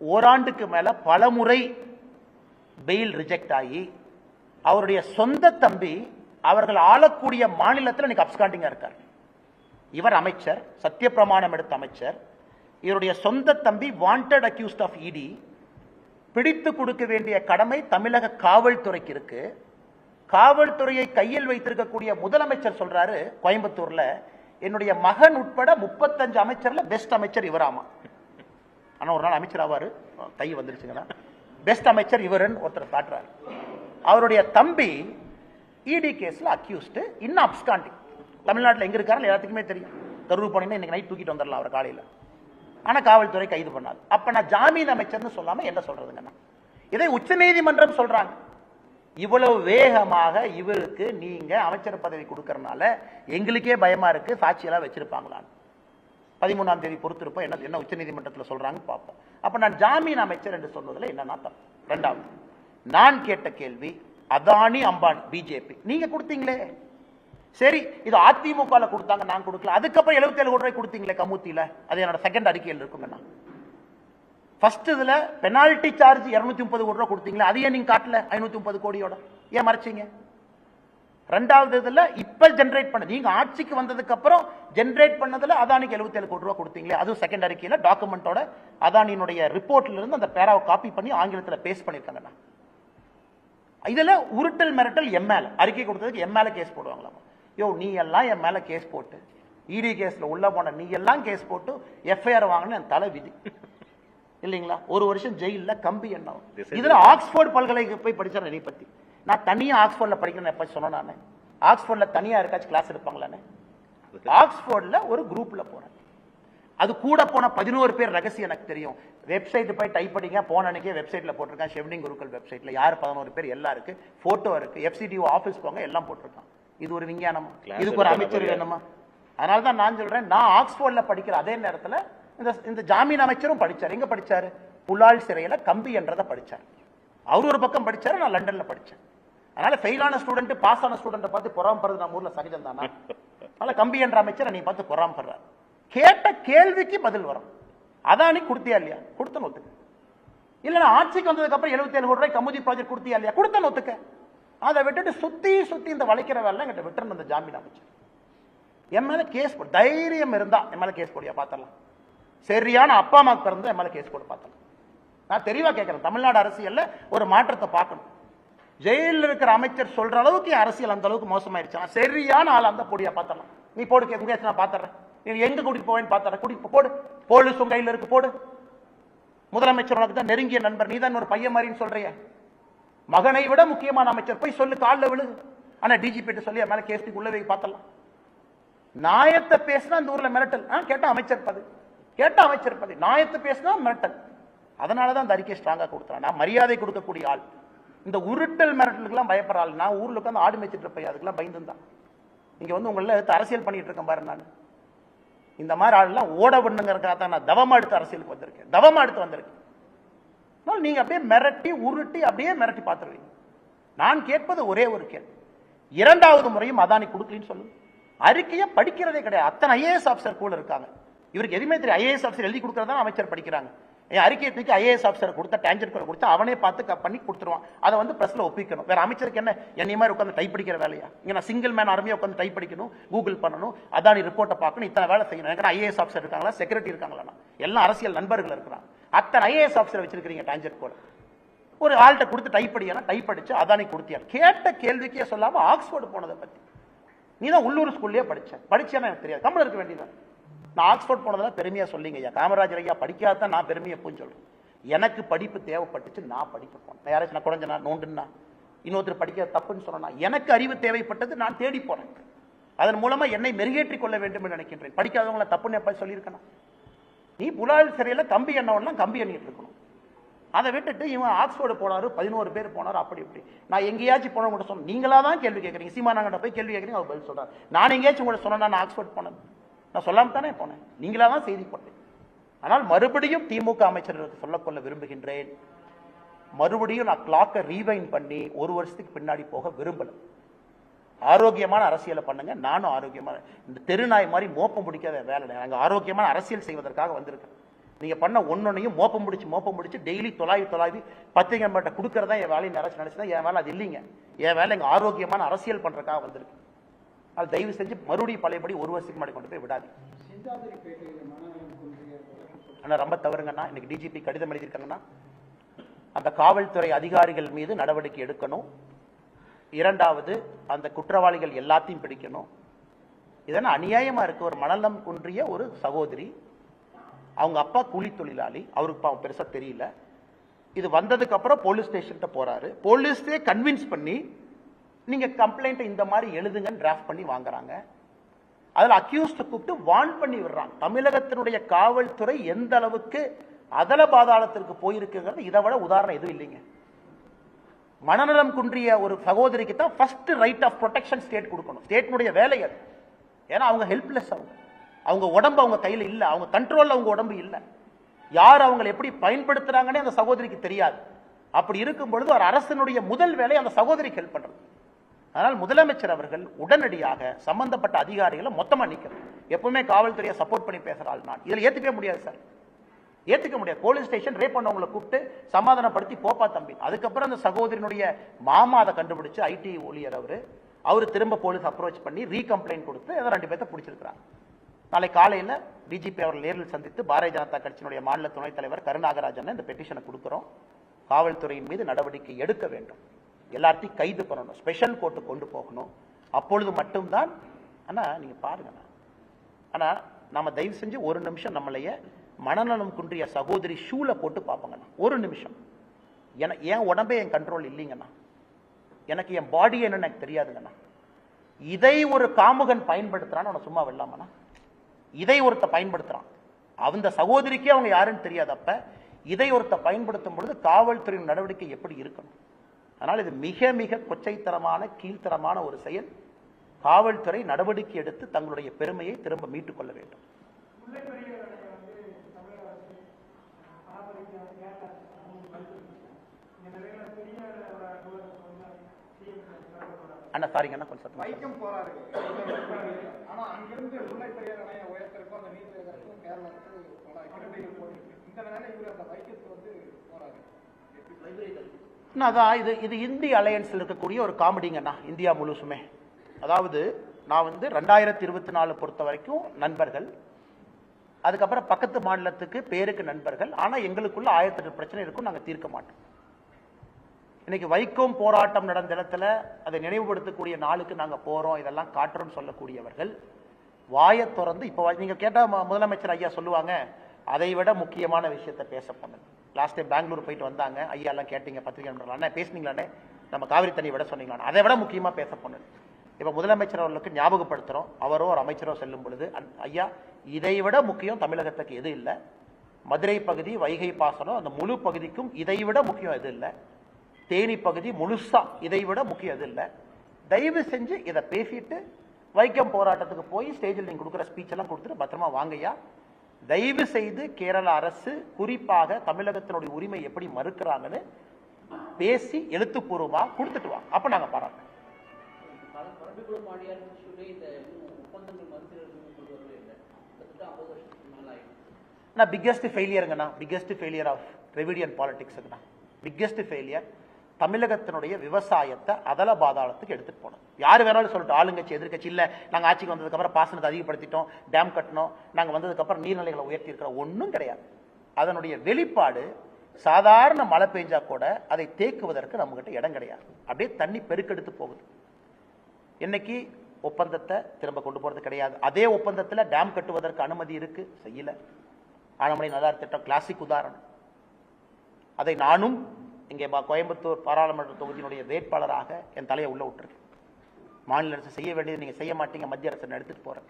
ஓராண்டுக்கு மேல பல முறை பெயில் ரிஜெக்ட் ஆகி அவருடைய சொந்த தம்பி அவர்கள் ஆளக்கூடிய மாநிலத்தில் இன்னைக்கு அப்ஸ்காண்டிங்கா இருக்கார். இவர் அமைச்சர், சத்தியப்பிரமாணம் எடுத்த அமைச்சர். இவருடைய சொந்த தம்பி வாண்டட் அக்யூஸ்ட் ஆஃப் இடி. பிடித்து கொடுக்க வேண்டிய கடமை தமிழக காவல்துறைக்கு இருக்கு. காவல்துறையை கையில் வைத்திருக்கக்கூடிய முதலமைச்சர் சொல்றாரு கோயம்புத்தூர்ல, என்னுடைய மகன் உட்பட 35 அமைச்சர்ல பெஸ்ட் அமைச்சர் இவராமா. ஆனா ஒரு நாள் அமைச்சர் ஆவாரு, கை வந்துருச்சுங்கன்னா பெஸ்ட் அமைச்சர் இவருன்னு ஒருத்தர் காட்டுறாரு. அவருடைய தம்பி இடி கேஸ்ல அக்யூஸ்ட், இன்னும் அப்ஸ்காண்டிங். தமிழ்நாட்டில் எங்க இருக்காரு எல்லாத்துக்குமே தெரியும். கரூர் போனீங்கன்னா இன்னைக்கு நைட் தூக்கிட்டு வந்துடலாம் அவர் காலையில். ஆனா காவல்துறை கைது பண்ணாது. அப்ப நான் ஜாமீன் அமைச்சர்னு சொல்லாம என்ன சொல்றதுங்கன்னா, இதை உச்சநீதிமன்றம் சொல்றாங்க. இவ்வளவு வேகமாக இவருக்கு நீங்க அமைச்சர் பதவி கொடுக்கறதுனால எங்களுக்கே பயமா இருக்கு, சாட்சியெல்லாம் வச்சிருப்பாங்களான்னு. 13ஆம் தேதி பொறுத்திருப்போம் என்ன உச்சநீதிமன்றத்தில் சொல்றாங்க பார்ப்போம். அப்ப நான் ஜாமீன் அமைச்சர் என்று சொன்னதுல என்னன்னா தப்பு. ரெண்டாவது, நான் கேட்ட கேள்வி அதானி அம்பானி பிஜேபி நீங்க கொடுத்தீங்களே, சரி இது அதிமுக கொடுத்தாங்க, நான் கொடுக்கல. அதுக்கப்புறம் 77 கோடி ரூபாய் கொடுத்தீங்களே கமுத்தியில, அது என்னோட செகண்ட் அறிக்கையில் இருக்குங்கண்ணா. ஃபர்ஸ்ட் இதுல பெனால்டி சார்ஜ் 230 கோடி ரூபாய் கொடுத்தீங்களா, அதையே நீங்க காட்டல 530 கோடியோட, ஏன் மறைச்சீங்க? ரெண்டாவது இதுல இப்ப ஜெனரேட் பண்ண நீங்க ஆட்சிக்கு வந்ததுக்கு அப்புறம் ஜெனரேட் பண்ணதுல அதானிக்கு 77 கோடி ரூபாய் கொடுத்தீங்களே, அதுவும் செகண்ட் அறிக்கையில டாக்குமெண்டோட அதானியினுடைய ரிப்போர்ட்ல இருந்து அந்த பேராவை காப்பி பண்ணி ஆங்கிலத்தில் பேஸ்ட் பண்ணிருக்காங்கண்ணா. இதுல உருட்டல் மிரட்டல் எம்எல் அறிக்கை கொடுத்ததுக்கு எம்எல்ஏ கேஸ் போடுவாங்களா? யோ நீ எல்லாம் என் மேல கேஸ் போட்டு இடி கேஸ்ல உள்ள போன நீ எல்லாம் கேஸ் போட்டு எஃப்ஐஆர் வாங்கின என் தலை விதி இல்லைங்களா? 1 வருஷம் ஜெயில கம்பி என்ன. இதுல ஆக்ஸ்போர்ட் பல்கலைக்கு போய் படிச்சேன். என்னை பத்தி நான் தனியா ஆக்ஸ்போர்ட்ல படிக்கிறேன் எப்ப சொன்னேன் நானு? ஆக்ஸ்போர்ட்ல தனியா இருக்காச்சும் கிளாஸ் எடுப்பாங்களானே? ஆக்ஸ்போர்ட்ல ஒரு குரூப்ல போறேன். அது கூட போன 11 பேர் ரகசியம் எனக்கு தெரியும். வெப்சைட் போய் டைப் பண்ணிங்க, போன அன்னைக்கே வெப்சைட்ல போட்டிருக்கான், ஷெவ்னிங் குருக்கள் வெப்சைட்ல யார் 11 பேர் எல்லாம் இருக்கு, போட்டோ இருக்கு, எஃப்சிடிஓ ஆபீஸ் போங்க எல்லாம் போட்டிருக்கான். இது ஒரு விஞ்ஞானமா? இதுக்கு ஒரு அமைச்சர் வேணுமா? அதனால தான் நான் சொல்றேன், நான் ஆக்ஸ்போர்ட்ல படிக்கிற அதே நேரத்தில் இந்த ஜாமீன் அமைச்சரும் படிச்சார். எங்க படிச்சாரு? புலால் சிறையில கம்பி என்றதை படிச்சார். அவர் ஒரு பக்கம் படிச்சாரு, நான் லண்டன்ல படிச்சேன். அதனால ஃபெயிலான ஸ்டூடெண்ட் பாஸ் ஆன ஸ்டூடெண்ட் பார்த்து பொறாமப்படுறது நம்ம ஊர்ல சகஜம் தானா? அதனால கம்பி என்ற அமைச்சர் நீ பார்த்து பொறாமப்படுறாரு. கேட்ட கேள்விக்கு பதில் வரும். அதானி கொடுத்தியா இல்லையா? கொடுத்த ஒத்துக்க. இல்ல ஆட்சிக்கு வந்ததுக்கு அப்புறம் 77 கோடி ரூபாய் கமுதி ப்ராஜெக்ட் கொடுத்தியா இல்லையா? கொடுத்த ஒத்துக்க. அதை விட்டுட்டு சுத்தி சுத்தி இந்த வளைக்கிற வேலை என்கிட்ட விட்டுறணும். இந்த ஜாமீன் அமைச்சர் என் மேல கேஸ் போடு, தைரியம் இருந்தா என் மேல கேஸ் போடியா பார்த்தலாம். சரியான அப்பா அம்மா பிறந்த என் மேல கேஸ் போட்டு பார்த்தலாம். நான் தெளிவா கேட்கிறேன், தமிழ்நாடு அரசியல்ல ஒரு மாற்றத்தை பார்க்கணும். ஜெயிலில் இருக்கிற அமைச்சர் சொல்ற அளவுக்கு அரசியல் அந்த அளவுக்கு மோசமாயிருச்சு. சரியான ஆள் அந்த பொடியா பார்த்தலாம். நீ போடு கேட்க, நான் பாத்துறேன். நீ எங்க கூட்டிட்டு போவேன்னு பாத்துறேன். கூட்டிட்டு போடு, போலீஸ் உங்க கையில் இருக்கு, போடு. முதலமைச்சர் உனக்கு தான் நெருங்கிய நண்பர், நீ தான் ஒரு பையன் மாதிரின்னு சொல்றிய. மகனை விட முக்கியமான அமைச்சர் போய் சொல்லு, காலில் விழுது. ஆனா டிஜிபி சொல்லி மேல கேஸ் உள்ளவே பார்த்தலாம். நாயத்தை பேசினா இந்த ஊர்ல மிரட்டல். கேட்டா அமைச்சர் பதவி, கேட்டா அமைச்சர் பதவி, நாயத்தை பேசினா மிரட்டல். அதனாலதான் அந்த அறிக்கை ஸ்ட்ராங்கா கொடுத்தான். நான் மரியாதை கொடுக்கக்கூடிய ஆள். இந்த உருட்டல் மிரட்டலுக்குலாம் பயப்படுற ஆள். நான் ஊர்ல உட்காந்து ஆடு மேய்ச்சிட்டு இருப்பேன், அதுக்கெல்லாம் பயந்துதான் இங்க வந்து உங்களை அரசியல் பண்ணிட்டு இருக்கேன் பாரு. நான் இந்த மாதிரி ஆள்லாம் ஓட பண்ணுங்கிறதுக்காக தான் நான் தவமா எடுத்து அரசியலுக்கு வந்திருக்கேன். தவமா எடுத்து வந்திருக்கேன். நீங்க அப்படியே மிரட்டி உருட்டி அப்படியே மிரட்டி பார்த்துருவீங்க. நான் கேட்பது ஒரே ஒரு கேள்வி, இரண்டாவது முறையும் அதானி கொடுக்கலன்னு சொல்லுங்க. அறிக்கையை படிக்கிறதே கிடையாது. அத்தனை ஐஏஎஸ் ஆஃபீஸர் கூட இருக்காங்க. இவருக்கு எதுவுமே தெரியும். ஐஏஎஸ் ஆஃபீஸர் எழுதி கொடுக்கறதா அமைச்சர் படிக்கிறாங்க. என் அறிக்கையை தூக்கி ஐஏஎஸ் ஆஃபீஸர் கொடுத்தா டேஞ்சர் கொடுத்தா அவனே பார்த்து பண்ணி கொடுத்துருவான். அதை வந்து பிரஸ்ல ஒப்பிக்கணும். வேற அமைச்சருக்கு என்ன என்னை மாதிரி உட்காந்து டைப் படிக்கிற வேலையா? இங்க நான் சிங்கிள் மேன் ஆர்மியா உட்காந்து டைப் படிக்கணும், கூகுள் பண்ணணும், அதானி ரிப்போர்ட்டை பார்க்கணும், இத்தனை வேலை செய்யணும். எனக்கு ஐஏஎஸ் ஆஃபீஸர் இருக்காங்களா, செக்ரட்டரி இருக்காங்களா, எல்லாம் அரசியல் நண்பர்கள் இருக்கிறாங்க. அத்தனை ஐஏஎஸ் ஆஃபீஸர் வச்சிருக்கீங்க டேஞ்சர் கூட. ஒரு ஆள்கிட்ட கொடுத்து டைப் படிக்கணும், டைப் அடிச்சு அதானி கொடுத்தியா? கேட்ட கேள்விக்கே சொல்லாம ஆக்ஸ்போர்டு போனதை பத்தி நீ தான் உள்ளூர் ஸ்கூல்லயே படிச்சேன்னு எனக்கு தெரியாது. தமிழ் இருக்க வேண்டியதான். நான் ஆக்ஸ்போர்ட் போனதெல்லாம் பெருமையா சொல்லிங்க ஐயா. காமராஜர் ஐயா படிக்காதான் நான் பெருமையை எப்பவும் சொல்றேன். எனக்கு படிப்பு தேவைப்பட்டுச்சு, நான் படிக்க போனேன். யாராச்சும் நான் குறைஞ்சனா நோண்டுன்னா இன்னொருத்தர் படிக்க தப்புன்னு சொன்னா, எனக்கு அறிவு தேவைப்பட்டது, நான் தேடி போனேன். அதன் மூலமா என்னை மெருகேற்றிக் கொள்ள வேண்டும் என்று நினைக்கின்றேன். படிக்காதவங்களை தப்புன்னு எப்ப சொல்லியிருக்கணும்? நீ புலால் சிறையில் கம்பி எண்ணவெல்லாம் கம்பி எண்ணிட்டு இருக்கணும். அதை விட்டுட்டு இவன் ஆக்ஸ்போர்டு போனாரு, 11 பேர் போனாரு, அப்படி இப்படி. நான் எங்கேயாச்சும் போன கூட சொன்னேன், நீங்களா தான் கேள்வி கேட்குறீங்க. சீமானாங்கிட்ட போய் கேள்வி கேட்குறீங்க, அவர் பதில் சொல்றாரு. நான் எங்கேயாச்சும் கூட சொன்னேன் நான் ஆக்ஸ்போர்ட் போனேன்? நான் சொல்லாம தானே போனேன், நீங்களா தான் செய்தி போட்டேன். ஆனால் மறுபடியும் திமுக அமைச்சர்களுக்கு சொல்லக்கொள்ள விரும்புகின்றேன், மறுபடியும் நான் கிளாக்கை ரீவைண்ட் பண்ணி ஒரு வருஷத்துக்கு பின்னாடி போக விரும்பல. ஆரோக்கியமான அரசியலை பண்ணுங்க. நானும் ஆரோக்கியமான, இந்த தெருநாய் மாதிரி மோப்பம் பிடிக்காத வேலை. நாங்கள் ஆரோக்கியமான அரசியல் செய்வதற்காக வந்திருக்கேன். நீங்க பண்ண ஒன்னொன்னையும் மோப்பம் முடிச்சு டெய்லி தொலாவி பத்திரிகை நம்பர்கிட்ட கொடுக்கறதா என் வேலையை நினைச்சுதான் என் வேலை அது இல்லைங்க. என் வேலை எங்க ஆரோக்கியமான அரசியல் பண்றதுக்காக வந்திருக்கு. அது தயவு செஞ்சு மறுபடியும் பழையபடி ஒரு வருஷத்துக்கு முன்னாடி கொண்டு போய் விடாது. ஆனா ரொம்ப தவறுங்கண்ணா. இன்னைக்கு டிஜிபி கடிதம் எழுதியிருக்காங்கன்னா அந்த காவல்துறை அதிகாரிகள் மீது நடவடிக்கை எடுக்கணும். இரண்டாவது, அந்த குற்றவாளிகள் எல்லாத்தையும் பிடிக்கணும். இதெல்லாம் அநியாயமா இருக்கு. ஒரு மனநலம் குன்றிய ஒரு சகோதரி, அவங்க அப்பா கூலி தொழிலாளி, அவருக்கு பெருசா தெரியல. இது வந்ததுக்கு அப்புறம் போலீஸ் ஸ்டேஷன் போறாரு. போலீஸே கன்வின்ஸ் பண்ணி நீங்க கம்ப்ளைண்ட் இந்த மாதிரி எழுதுங்கன்னு டிராஃப்ட் பண்ணி வாங்குறாங்க. அதுல அக்யூஸ்ட் கூப்பிட்டு வார்ன் பண்ணி விடுறாங்க. தமிழகத்தினுடைய காவல்துறை எந்த அளவுக்கு அதல பாதாளத்திற்கு போயிருக்குங்கிறது இதை விட உதாரணம் எதுவும் இல்லைங்க. மனநலம் குன்றிய ஒரு சகோதரிக்கு தான் first right of protection state கொடுக்கணும். ஸ்டேட்னுடைய வேலை அது. ஏன்னா அவங்க ஹெல்ப்லெஸ், அவங்க உடம்பு அவங்க கையில் இல்லை, அவங்க கண்ட்ரோல்ல அவங்க உடம்பு இல்லை. யார் அவங்களை எப்படி பயன்படுத்துறாங்கன்னே அந்த சகோதரிக்கு தெரியாது. அப்படி இருக்கும் பொழுது ஒரு அரசனுடைய முதல் வேலை அந்த சகோதரிக்கு ஹெல்ப் பண்றது. அதனால் முதலமைச்சர் அவர்கள் உடனடியாக சம்பந்தப்பட்ட அதிகாரிகளை மொத்தமா நீக்கணும். எப்பவுமே காவல்துறையை சப்போர்ட் பண்ணி பேசுறாள் நான் இதுல ஏத்துக்கவே முடியாது சார், ஏத்துக்க முடியாது. போலீஸ் ஸ்டேஷன் ரேப் பண்ணவங்களை கூப்பிட்டு சமாதானப்படுத்தி போப்பா தம்பி. அதுக்கப்புறம் அந்த சகோதரியினுடைய மாமா அதை கண்டுபிடிச்சு ஐடி ஊழியர் அவரு திரும்ப போலீஸ் அப்ரோச் பண்ணி ரீகம்ப்ளைண்ட் கொடுத்து ஏதோ 2 பேர்த்த பிடிச்சிருக்கிறாங்க. நாளை காலையில் டிஜிபி அவர்கள் நேரில் சந்தித்து பாரதிய ஜனதா கட்சியினுடைய மாநில துணைத் தலைவர் கருணாகராஜன் இந்த பெட்டிஷனை கொடுக்கிறோம். காவல்துறையின் மீது நடவடிக்கை எடுக்க வேண்டும், எல்லாத்தையும் கைது பண்ணணும், ஸ்பெஷல் கோர்ட்டு கொண்டு போகணும். அப்பொழுது மட்டும்தான். ஆனா நீங்க பாருங்க, ஆனா நம்ம தயவு செஞ்சு ஒரு நிமிஷம் நம்மளைய மனநலம் குன்றிய சகோதரி ஷூல போட்டு பார்ப்போங்கண்ணா. ஒரு நிமிஷம். என் உடம்பே என் கண்ட்ரோல் இல்லைங்கண்ணா, எனக்கு என் பாடி என்னன்னு எனக்கு தெரியாதுங்கண்ணா. இதை ஒரு காமுகன் பயன்படுத்துறான்னு அவனை சும்மா வெல்லாமண்ணா. இதை ஒருத்த பயன்படுத்துறான், அந்த சகோதரிக்கே அவங்க யாருன்னு தெரியாது. அப்ப இதை ஒருத்த பயன்படுத்தும் பொழுது காவல்துறையின் நடவடிக்கை எப்படி இருக்கணும்? அதனால் இது மிக மிக கொச்சைத்தரமான கீழ்த்தரமான ஒரு செயல். காவல்துறை நடவடிக்கை எடுத்து தங்களுடைய பெருமையை திரும்ப மீட்டுக் கொள்ள வேண்டும். அண்ணா சாரிங்க அண்ணா, கொஞ்சம் வைக்கம் போறாரு. ஆனா அங்கிருந்து முல்லை பெரியார் அணையை உயர்த்திருக்கும் அந்த நீர் தேர்தலுக்கும் கேரளாவுக்கு பல கிலோமீட்டர் போயிருக்கு. இந்த நிலையில இவர் அந்த வைக்கத்துக்கு வந்து போறாரு. அதான் இது இந்திய அலையன்ஸில் இருக்கக்கூடிய ஒரு காமெடிங்கண்ணா, இந்தியா முழுசுமே. அதாவது நான் 2024 பொறுத்த வரைக்கும் நண்பர்கள், அதுக்கப்புறம் பக்கத்து மாநிலத்துக்கு பேருக்கு நண்பர்கள். ஆனா எங்களுக்குள்ள 1008 பிரச்சனை இருக்கும், நாங்க தீர்க்க மாட்டோம். இன்னைக்கு வைக்கம் போராட்டம் நடந்த இடத்துல அதை நினைவுபடுத்தக்கூடிய நாளுக்கு நாங்க போறோம், இதெல்லாம் காட்டுறோம் சொல்லக்கூடியவர்கள் வாயை திறந்து இப்ப நீங்க கேட்டா முதலமைச்சர் ஐயா சொல்லுவாங்க, அதை விட முக்கியமான விஷயத்தை பேச போனது. லாஸ்ட் டைம் பெங்களூர் போயிட்டு வந்தாங்க, ஐயா எல்லாம் கேட்டீங்க, பத்திரிகை நண்பர்களான பேசுனீங்களானே, நம்ம காவிரி தண்ணி விட சொன்னீங்களா, அதை விட முக்கியமா பேச போனது. இப்ப முதலமைச்சர் அவர்களுக்கு ஞாபகப்படுத்துறோம், அவரோ ஒரு அமைச்சரோ செல்லும் பொழுது, ஐயா இதை விட முக்கியம் தமிழகத்துக்கு எது இல்லை, மதுரை பகுதி வைகை பாசனம் அந்த முழு பகுதிக்கும் இதை விட முக்கியம் எது இல்லை, தேனி பகுதி முழுசா இதை விட முக்கியம் எது இல்லை, தயவு செஞ்சு இதை பேசிட்டு வைக்கம் போராட்டத்துக்கு போய் ஸ்டேஜில் நீங்க கொடுக்குற ஸ்பீச் எல்லாம் கொடுத்துட்டு பத்திரமா வாங்கய்யா. தயவு செய்து கேரள அரசு குறிப்பாக தமிழகத்தினுடைய உரிமை எப்படி மறுக்கிறாங்கன்னு பேசி எழுத்துப்பூர்வமா கொடுத்துட்டு வாங்க, அப்ப நாங்க பாராட்டோம். பிக்கெஸ்ட் ஃபெயிலியருங்கண்ணா, பிக்கெஸ்ட் ஃபெயிலியர் ஆஃப் திராவிடியன் பாலிடிக்ஸ்ங்கண்ணா, பிக்கெஸ்ட் ஃபெயிலியர். தமிழகத்தினுடைய விவசாயத்தை அதல பாதாளத்துக்கு எடுத்துட்டு போனோம். யாரு வேணாலும் சொல்லிட்டு, ஆளுங்கட்சி எதிர்கட்சி இல்ல, நாங்க ஆட்சிக்கு வந்ததுக்கு அப்புறம் பாசனத்தை அதிகப்படுத்திட்டோம், டேம் கட்டணும், நாங்க வந்ததுக்கு அப்புறம் நீர்நிலைகளை உயர்த்தி இருக்கிறோம், ஒன்றும் கிடையாது. அதனுடைய வெளிப்பாடு சாதாரண மழை பெஞ்சா கூட அதை தேக்குவதற்கு நம்ம கிட்ட இடம் கிடையாது, அப்படியே தண்ணி பெருக்கெடுத்து போகுது. இன்னைக்கு ஒப்பந்தத்தை திரும்ப கொண்டு போறது கிடையாது. அதே ஒப்பந்தத்தில் டேம் கட்டுவதற்கு அனுமதி இருக்கு, செய்யல. ஆனமலை நல்லார் திட்டம் கிளாசிக் உதாரணம். அதை நானும் இங்கே கோயம்புத்தூர் பாராளுமன்ற தொகுதியினுடைய வேட்பாளராக என் தலையை உள்ள விட்டுருக்கு. மாநில அரசு செய்ய வேண்டியது நீங்கள் செய்ய மாட்டீங்க, மத்திய அரசு எடுத்துகிட்டு போகிறேன்.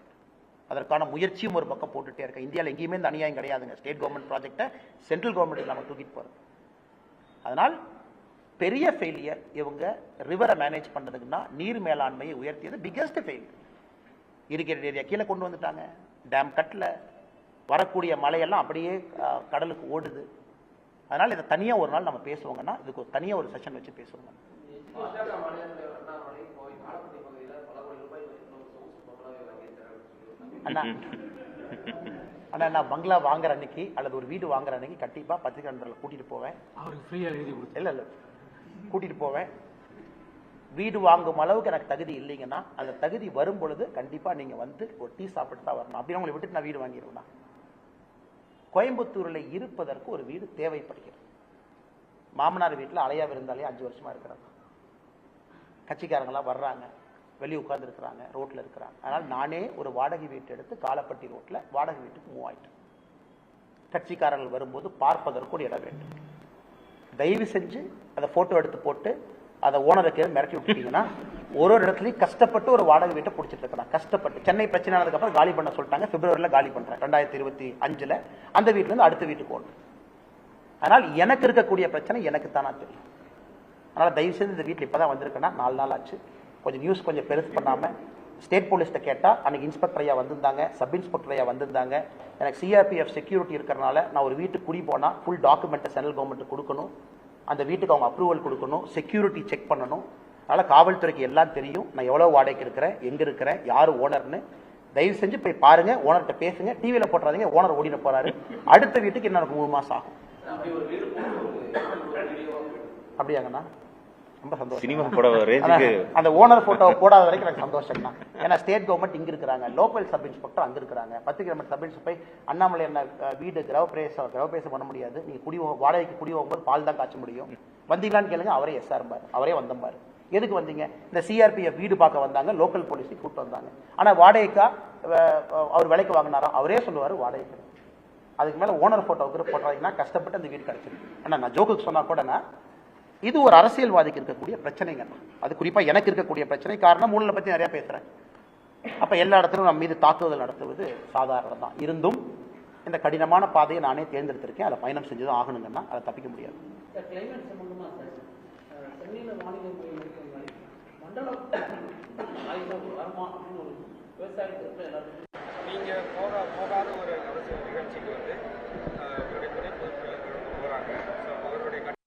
அதற்கான முயற்சியும் ஒரு பக்கம் போட்டுகிட்டே இருக்கேன். இந்தியாவில் எங்கேயுமே இந்த அநியாயம் கிடையாதுங்க. ஸ்டேட் கவர்மெண்ட் ப்ராஜெக்டை சென்ட்ரல் கவர்மெண்ட்டுக்கு நம்ம தூக்கிட்டு போகிறோம். அதனால் பெரிய ஃபெயிலியர் இவங்க ரிவரை மேனேஜ் பண்ணுறதுக்குன்னா நீர் மேலாண்மையை உயர்த்தியது பிக்கஸ்ட் ஃபெயிலியர். இரிகேட்டட் ஏரியா கீழே கொண்டு வந்துட்டாங்க, டேம் கட்டில் வரக்கூடிய மழையெல்லாம் அப்படியே கடலுக்கு ஓடுது. அதனால் இதை தனியாக ஒரு நாள் நம்ம பேசுவோங்கன்னா இதுக்கு தனியாக ஒரு செஷன் வச்சு பேசுவோங்க. அண்ணா அண்ணா நான் பங்களா வாங்குற அன்னைக்கு அல்லது ஒரு வீடு வாங்குற அன்னைக்கு கண்டிப்பாக பத்திரிகை நண்பர்களை கூட்டிகிட்டு போவேன். அவருக்கு ஃப்ரீயாக எழுதி கொடுத்து இல்லை கூட்டிகிட்டு போவேன். வீடு வாங்கும் அளவுக்கு எனக்கு தகுதி இல்லைங்கன்னா அந்த தகுதி வரும் பொழுது கண்டிப்பாக நீங்கள் வந்து ஒரு டீ சாப்பிட்டு தான் வரணும். அப்படின்னு உங்களை விட்டுட்டு நான் வீடு வாங்கிடுவேன். கோயம்புத்தூரில் இருப்பதற்கு ஒரு வீடு தேவைப்படுகிறது. மாமனார் வீட்டில் அலையா விருந்தாலே 5 வருஷமாக இருக்கிறாங்க. கட்சிக்காரங்களாம் வர்றாங்க, வெளியே உட்கார்ந்துருக்குறாங்க, ரோட்டில் இருக்கிறாங்க. அதனால் நானே ஒரு வாடகை வீட்டு எடுத்து காலப்பட்டி ரோட்டில் வாடகை வீட்டுக்கு மூவ் ஆகிட்டேன். கட்சிக்காரர்கள் வரும்போது பார்ப்பதற்கு ஒரு இடம் வேண்டும். தயவு செஞ்சு அதை ஃபோட்டோ எடுத்து போட்டு அதை ஓனருக்கு மிரட்டி விட்டுட்டீங்கன்னா ஒரு இடத்துலையும் கஷ்டப்பட்டு ஒரு வாடகை வீட்டை பிடிச்சிட்டு இருக்கிறான். கஷ்டப்பட்டு சென்னை பிரச்சனை ஆனதுக்கப்புறம் காலி பண்ண சொல்லிட்டாங்க. பிப்ரவரியில் காலி பண்ணுறேன் 2025. அந்த வீட்டிலேருந்து அடுத்த வீட்டுக்கு ஓடுறேன். அதனால் எனக்கு இருக்கக்கூடிய பிரச்சனை எனக்கு தானா தெரியும். அதனால் தயவு செய்து இந்த வீட்டில் இப்போ தான் வந்திருக்கேன்னா 4 நாள் ஆச்சு. கொஞ்சம் நியூஸ் கொஞ்சம் பெருசு பண்ணாமல் ஸ்டேட் போலீஸ்கிட்ட கேட்டால் அன்றைக்கி இன்ஸ்பெக்டர் ஐயா வந்திருந்தாங்க, சப் இன்ஸ்பெக்டர் ஐயா வந்திருந்தாங்க. எனக்கு சிஆர்பிஎஃப் செக்யூரிட்டி இருக்கிறனால நான் ஒரு வீட்டுக்கு குடி போனால் ஃபுல் டாக்குமெண்ட்டை சென்ட்ரல் கவர்மெண்ட்டுக்கு கொடுக்கணும். அந்த வீட்டுக்கு அவங்க அப்ரூவல் கொடுக்கணும், செக்யூரிட்டி செக் பண்ணணும். அதனால் காவல்துறைக்கு எல்லாம் தெரியும் நான் எவ்வளோ வாடகைக்கு இருக்கிறேன், எங்கே இருக்கிறேன், யார் ஓனர்னு. தயவு செஞ்சு போய் பாருங்கள், ஓனர்கிட்ட பேசுங்க. டிவியில் போட்டுறாதீங்க, ஓனர் ஓடின போகிறாரு. அடுத்த வீட்டுக்கு இன்னும் 3 மாதம் ஆகும். அப்படியாங்கண்ணா? ரொம்ப சந்தோஷம். அந்த ஓனர் போட்டோவை போடாத வரைக்கும் எனக்கு சந்தோஷம் தான். ஏன்னா ஸ்டேட் கவர்மெண்ட் இங்க இருக்கிறாங்க, லோக்கல் சப் இன்ஸ்பெக்டர் அங்க இருக்கிறாங்க. பத்திரிகை சப் இன்ஸ்பெக்டர் போய் அண்ணாமலை என்ன வீடு கிரகப்பிரவேசம் பண்ண முடியாது, நீங்க வாடகைக்கு குடி போகும்போது பால் தான் காய்ச்ச முடியும், வந்தீங்களான்னு கேளுங்க. அவரே எஸ்ஆர் பாரு, அவரே வந்தம்பாரு. எதுக்கு வந்தீங்க? இந்த சிஆர்பிஎஃப் வீடு பார்க்க வந்தாங்க, லோக்கல் போலீஸை கூப்பிட்டு வந்தாங்க. ஆனா வாடகைக்கா அவர் விலைக்கு வாங்கினாரா? அவரே சொல்லுவாரு வாடகைக்கு. அதுக்கு மேல ஓனர் போட்டோவுக்கு போட்டாங்கன்னா கஷ்டப்பட்டு அந்த வீடு கிடைச்சிருக்கு. ஆனா நான் ஜோக்குக்கு சொன்னா கூட இது ஒரு அரசியல்வாதிக்கு இருக்கக்கூடிய பிரச்சனைங்க. அது குறிப்பா எனக்கு இருக்கக்கூடிய பிரச்சனை. காரணம் ஊழலை பத்தி நிறைய பேசுறேன். அப்ப எல்லா இடத்திலும் நம்ம மீது தாக்குதல் நடத்துவது சாதாரணம் தான். இருந்தும் இந்த கடினமான பாதையை நானே தேர்ந்தெடுத்திருக்கேன். அதை பயணம் செஞ்சுதான் ஆகணுங்கன்னா அதை தப்பிக்க முடியாது. நீங்க போகாத ஒரு அரசியல் நிகழ்ச்சிக்கு வந்து உங்களுடைய துணை பொதுச்செயலாளர் போறாங்க. அவருடைய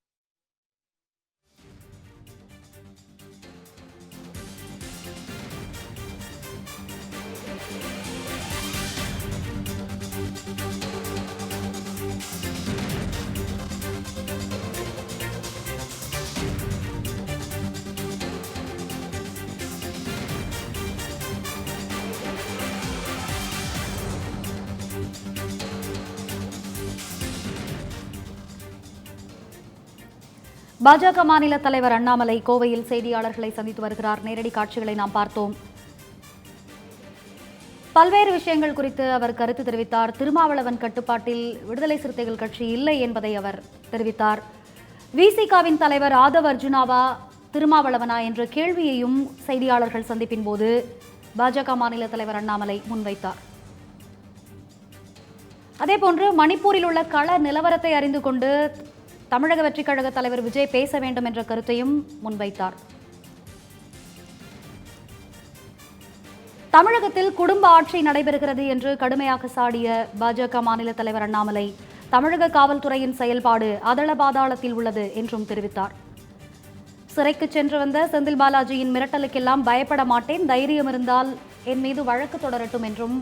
பாஜக மாநில தலைவர் அண்ணாமலை கோவையில் செய்தியாளர்களை சந்தித்து வருகிறார். நேரடி காட்சிகளை நாம் பார்த்தோம். பல்வேறு விஷயங்கள் குறித்து அவர் கருத்து தெரிவித்தார். திருமாவளவன் கட்டுப்பாட்டில் விடுதலை சிறுத்தைகள் கட்சி இல்லை என்பதை அவர் தெரிவித்தார். விசிகாவின் தலைவர் ஆதவ் அர்ஜுனாவா திருமாவளவனா என்ற கேள்வியையும் செய்தியாளர்கள் சந்திப்பின் போது பாஜக மாநில தலைவர் அண்ணாமலை முன்வைத்தார். அதேபோன்று மணிப்பூரில் உள்ள கள நிலவரத்தை அறிந்து கொண்டு தமிழக வெற்றிக் கழக தலைவர் விஜய் பேச வேண்டும் என்ற கருத்தையும் முன்வைத்தார். தமிழகத்தில் குடும்ப ஆட்சி நடைபெறுகிறது என்று கடுமையாக சாடிய பாஜக மாநில தலைவர் அண்ணாமலை தமிழக காவல்துறையின் செயல்பாடு அதள பாதாளத்தில் உள்ளது என்றும் தெரிவித்தார். சிறைக்கு சென்று வந்த செந்தில் பாலாஜியின் மிரட்டலுக்கெல்லாம் பயப்பட மாட்டேன், தைரியம் இருந்தால் என் மீது வழக்கு தொடரட்டும் என்றும்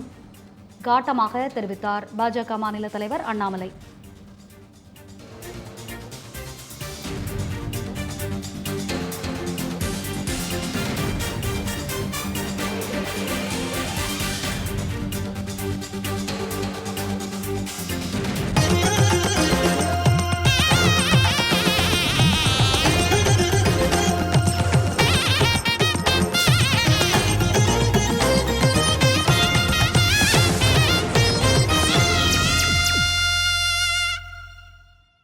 காட்டமாக தெரிவித்தார் பாஜக மாநில தலைவர் அண்ணாமலை.